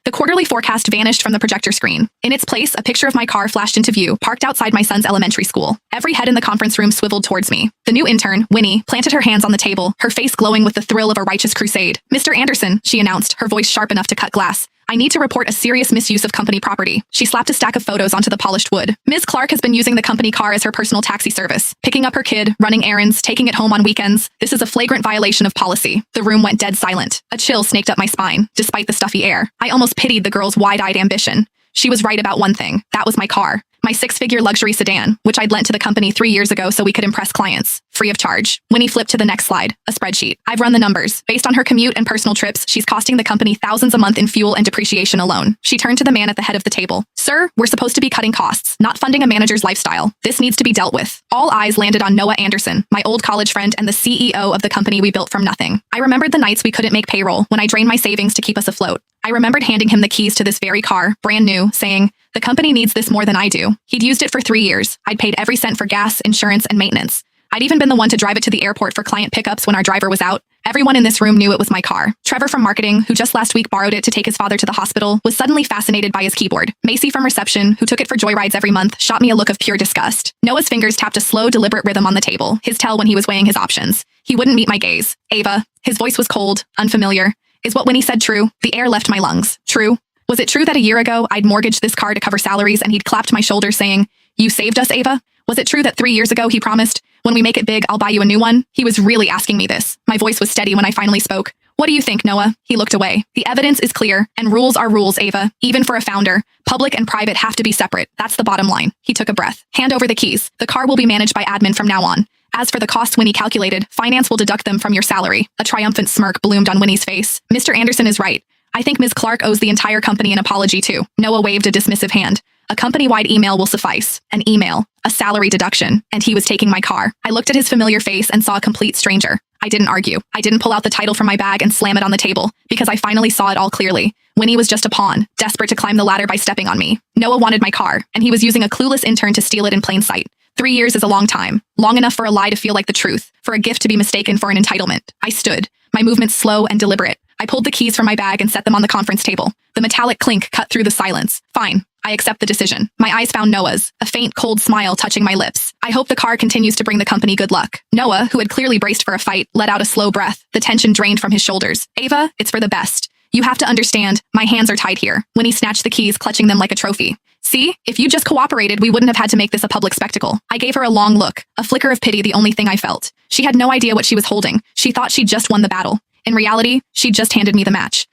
The quarterly forecast vanished from the projector screen. In its place, a picture of my car flashed into view, parked outside my son's elementary school. Every head in the conference room swiveled towards me. The new intern, Winnie, planted her hands on the table, her face glowing with the thrill of a righteous crusade. "Mr. Anderson," she announced, her voice sharp enough to cut glass. "I need to report a serious misuse of company property." She slapped a stack of photos onto the polished wood. "Ms. Clark has been using the company car as her personal taxi service, picking up her kid, running errands, taking it home on weekends. This is a flagrant violation of policy." The room went dead silent. A chill snaked up my spine, despite the stuffy air. I almost pitied the girl's wide-eyed ambition. She was right about one thing. That was my car. My six-figure luxury sedan, which I'd lent to the company 3 years ago so we could impress clients. Free of charge. Winnie flipped to the next slide, a spreadsheet. I've run the numbers. Based on her commute and personal trips, she's costing the company thousands a month in fuel and depreciation alone. She turned to the man at the head of the table. "Sir, we're supposed to be cutting costs, not funding a manager's lifestyle. This needs to be dealt with." All eyes landed on Noah Anderson, my old college friend and the CEO of the company we built from nothing. I remembered the nights we couldn't make payroll, when I drained my savings to keep us afloat. I remembered handing him the keys to this very car, brand new, saying, "The company needs this more than I do." He'd used it for 3 years. I'd paid every cent for gas, insurance, and maintenance. I'd even been the one to drive it to the airport for client pickups when our driver was out. Everyone in this room knew it was my car. Trevor from marketing, who just last week borrowed it to take his father to the hospital, was suddenly fascinated by his keyboard. Macy from reception, who took it for joyrides every month, shot me a look of pure disgust. Noah's fingers tapped a slow, deliberate rhythm on the table, his tell when he was weighing his options. He wouldn't meet my gaze. "Ava." His voice was cold, unfamiliar. Is what Winnie said true? The air left my lungs. True? Was it true that a year ago I'd mortgaged this car to cover salaries and he'd clapped my shoulder saying, "You saved us, Ava"? Was it true that 3 years ago he promised, "When we make it big, I'll buy you a new one"? He was really asking me this. My voice was steady when I finally spoke. "What do you think, Noah?" He looked away. "The evidence is clear, and rules are rules, Ava. Even for a founder, public and private have to be separate. That's the bottom line." He took a breath. "Hand over the keys. The car will be managed by admin from now on. As for the costs Winnie calculated, finance will deduct them from your salary." A triumphant smirk bloomed on Winnie's face. "Mr. Anderson is right. I think Ms. Clark owes the entire company an apology too." Noah waved a dismissive hand. "A company-wide email will suffice." An email, a salary deduction, and he was taking my car. I looked at his familiar face and saw a complete stranger. I didn't argue. I didn't pull out the title from my bag and slam it on the table, because I finally saw it all clearly. Winnie was just a pawn, desperate to climb the ladder by stepping on me. Noah wanted my car, and he was using a clueless intern to steal it in plain sight. 3 years is a long time. Long enough for a lie to feel like the truth, for a gift to be mistaken for an entitlement. I stood, my movements slow and deliberate. I pulled the keys from my bag and set them on the conference table. The metallic clink cut through the silence. "Fine. I accept the decision." My eyes found Noah's, a faint, cold smile touching my lips. "I hope the car continues to bring the company good luck." Noah, who had clearly braced for a fight, let out a slow breath. The tension drained from his shoulders. "Ava, it's for the best. You have to understand, my hands are tied here." Winnie snatched the keys, clutching them like a trophy. "See? If you just cooperated, we wouldn't have had to make this a public spectacle." I gave her a long look, a flicker of pity the only thing I felt. She had no idea what she was holding. She thought she'd just won the battle. In reality, she'd just handed me the match.